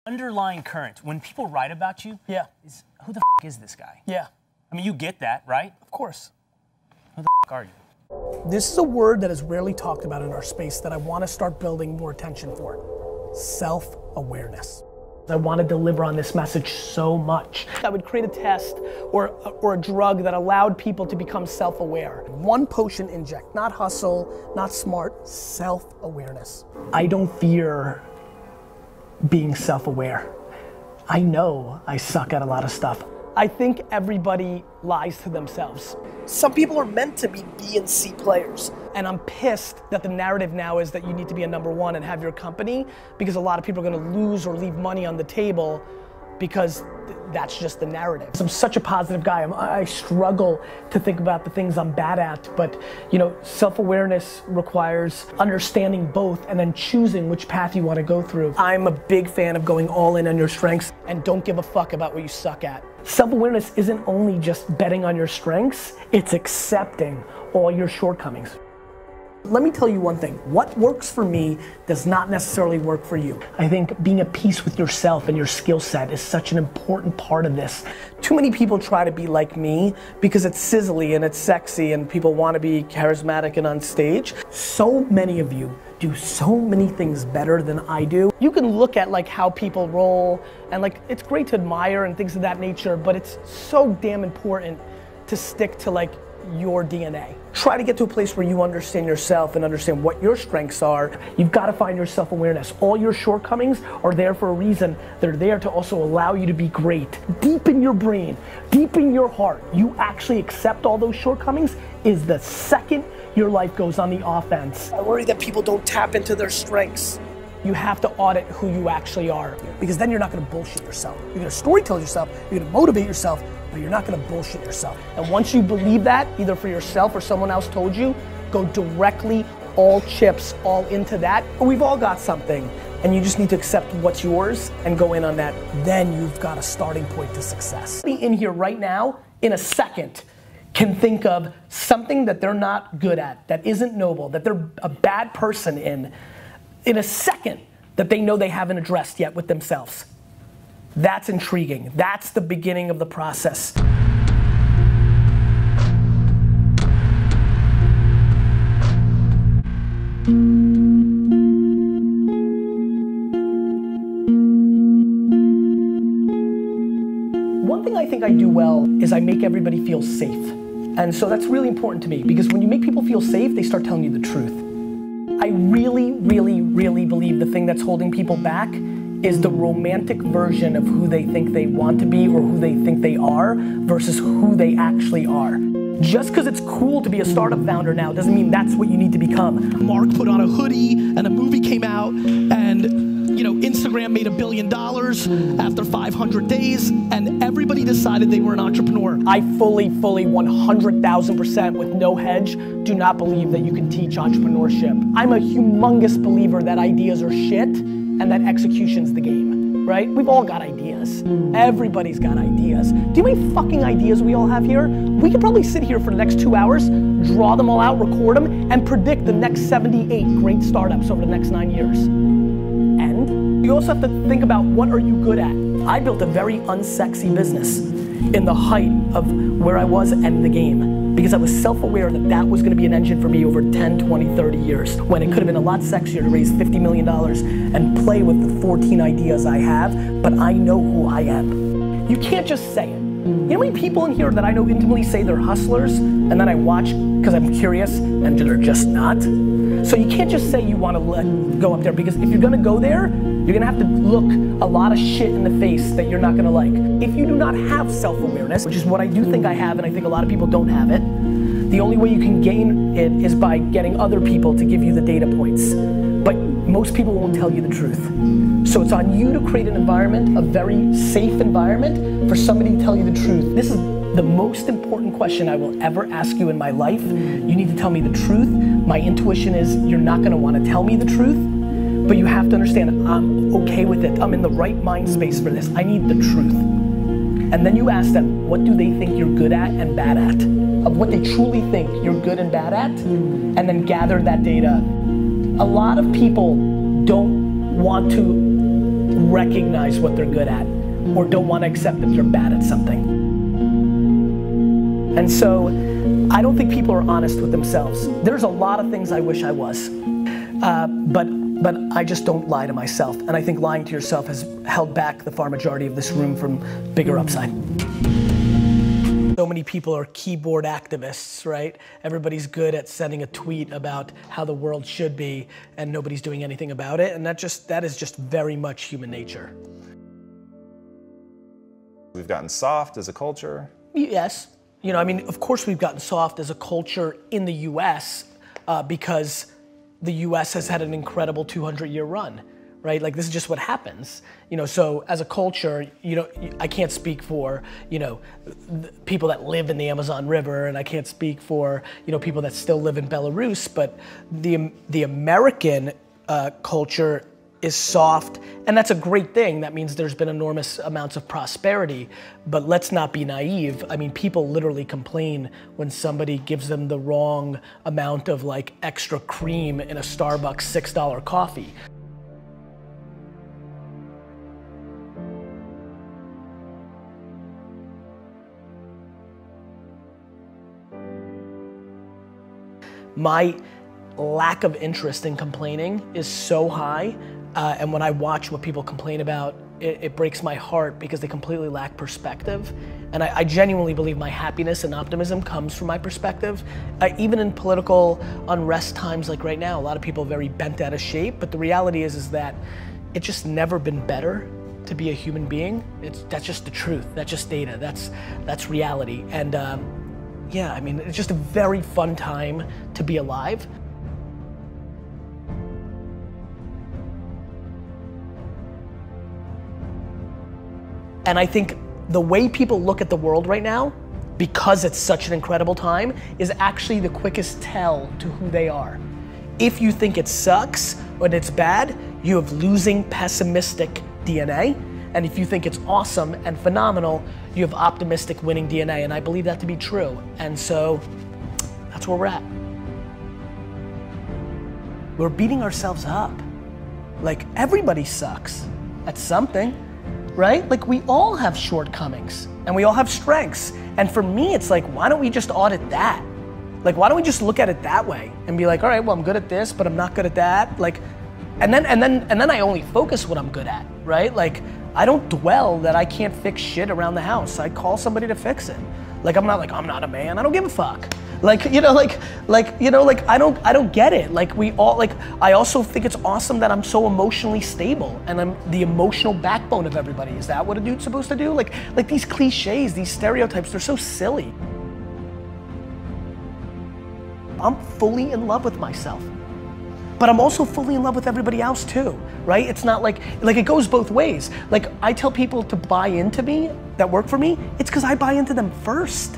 underlying current, when people write about you, Yeah. is who the is this guy? Yeah. I mean, you get that, right? Of course. Who the are you? This is a word that is rarely talked about in our space that I want to start building more attention for. Self-awareness. I want to deliver on this message so much. I would create a test or a drug that allowed people to become self-aware. One potion inject, not hustle, not smart, self-awareness. I don't fear being self-aware. I know I suck at a lot of stuff. I think everybody lies to themselves. Some people are meant to be B and C players. And I'm pissed that the narrative now is that you need to be a number one and have your company, because a lot of people are gonna lose or leave money on the table because that's just the narrative. I'm such a positive guy. I struggle to think about the things I'm bad at, but you know, self-awareness requires understanding both and then choosing which path you want to go through. I'm a big fan of going all in on your strengths and don't give a fuck about what you suck at. Self-awareness isn't only just betting on your strengths, it's accepting all your shortcomings. Let me tell you one thing, what works for me does not necessarily work for you. I think being at peace with yourself and your skill set is such an important part of this. Too many people try to be like me because it's sizzly and it's sexy and people want to be charismatic and on stage. So many of you do so many things better than I do. You can look at like how people roll and like it's great to admire and things of that nature, but it's so damn important to stick to like your DNA. Try to get to a place where you understand yourself and understand what your strengths are. You've got to find your self-awareness. All your shortcomings are there for a reason. They're there to also allow you to be great. Deep in your brain, deep in your heart, you actually accept all those shortcomings is the second your life goes on the offense. I worry that people don't tap into their strengths. You have to audit who you actually are, because then you're not gonna bullshit yourself. You're gonna storytell yourself, you're gonna motivate yourself, but you're not gonna bullshit yourself. And once you believe that, either for yourself or someone else told you, go directly, all chips, all into that. We've all got something, and you just need to accept what's yours and go in on that. Then you've got a starting point to success. In here right now, in a second, can think of something that they're not good at, that isn't noble, that they're a bad person in a second, that they know they haven't addressed yet with themselves. That's intriguing. That's the beginning of the process. One thing I think I do well is I make everybody feel safe. And so that's really important to me, because when you make people feel safe, they start telling you the truth. I really, really, really believe the thing that's holding people back is the romantic version of who they think they want to be or who they think they are versus who they actually are. Just because it's cool to be a startup founder now doesn't mean that's what you need to become. Mark put on a hoodie and a movie came out and you know, Instagram made $1 billion after 500 days and everybody decided they were an entrepreneur. I fully 100,000% with no hedge do not believe that you can teach entrepreneurship. I'm a humongous believer that ideas are shit and that execution's the game, right? We've all got ideas. Everybody's got ideas. Do you know how many fucking ideas we all have here? We could probably sit here for the next 2 hours, draw them all out, record them, and predict the next 78 great startups over the next 9 years. And you also have to think about what are you good at. I built a very unsexy business in the height of where I was and the game, because I was self-aware that that was gonna be an engine for me over 10, 20, 30 years, when it could have been a lot sexier to raise $50 million and play with the 14 ideas I have, but I know who I am. You can't just say it. You know how many people in here that I know intimately say they're hustlers, and then I watch because I'm curious, and they're just not? So you can't just say you want to go up there, because if you're gonna go there, you're gonna have to look a lot of shit in the face that you're not gonna like. If you do not have self-awareness, which is what I do think I have, and I think a lot of people don't have it, the only way you can gain it is by getting other people to give you the data points. But most people won't tell you the truth. So it's on you to create an environment, a very safe environment, for somebody to tell you the truth. This is the most important question I will ever ask you in my life. You need to tell me the truth. My intuition is you're not gonna wanna tell me the truth, but you have to understand I'm okay with it. I'm in the right mind space for this. I need the truth. And then you ask them, what do they think you're good at and bad at? Of what they truly think you're good and bad at, and then gather that data. A lot of people don't want to recognize what they're good at or don't want to accept that they're bad at something. And so I don't think people are honest with themselves. There's a lot of things I wish I was, but I just don't lie to myself. And I think lying to yourself has held back the far majority of this room from bigger upside. So many people are keyboard activists, right? Everybody's good at sending a tweet about how the world should be and nobody's doing anything about it. And that is just very much human nature. We've gotten soft as a culture. Yes. You know, I mean, of course we've gotten soft as a culture in the US because the US has had an incredible 200-year run, right? Like this is just what happens. You know, so as a culture, you know, I can't speak for, you know, people that live in the Amazon River, and I can't speak for, you know, people that still live in Belarus, but the American culture is soft, and that's a great thing. That means there's been enormous amounts of prosperity, but let's not be naive. I mean, people literally complain when somebody gives them the wrong amount of like extra cream in a Starbucks $6 coffee. My lack of interest in complaining is so high, and when I watch what people complain about, it breaks my heart because they completely lack perspective. And I genuinely believe my happiness and optimism comes from my perspective. Even in political unrest times like right now, a lot of people are very bent out of shape, but the reality is that it's just never been better to be a human being. That's just the truth, that's just data, that's reality. And yeah, I mean, it's just a very fun time to be alive. And I think the way people look at the world right now, because it's such an incredible time, is actually the quickest tell to who they are. If you think it sucks or it's bad, you have losing pessimistic DNA. And if you think it's awesome and phenomenal, you have optimistic winning DNA. And I believe that to be true. And so that's where we're at. We're beating ourselves up. Like everybody sucks at something, right? Like we all have shortcomings and we all have strengths. And for me, it's like, why don't we just audit that? Like, why don't we just look at it that way and be like, all right, well, I'm good at this, but I'm not good at that. Like, and then I only focus what I'm good at, right? Like, I don't dwell that I can't fix shit around the house. I call somebody to fix it. Like, I'm not like, I'm not a man. I don't give a fuck. Like, you know, I don't get it. Like we all, like, I also think it's awesome that I'm so emotionally stable and I'm the emotional backbone of everybody. Is that what a dude's supposed to do? Like these cliches, these stereotypes, they're so silly. I'm fully in love with myself. But I'm also fully in love with everybody else too, right? It's not like it goes both ways. Like I tell people to buy into me, that work for me, it's because I buy into them first.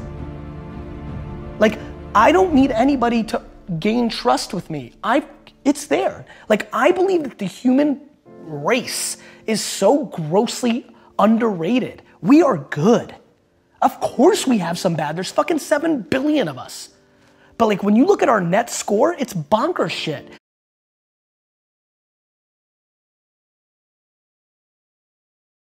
Like I don't need anybody to gain trust with me. It's there. Like I believe that the human race is so grossly underrated. We are good. Of course we have some bad, there's fucking 7 billion of us. But like when you look at our net score, it's bonkers shit.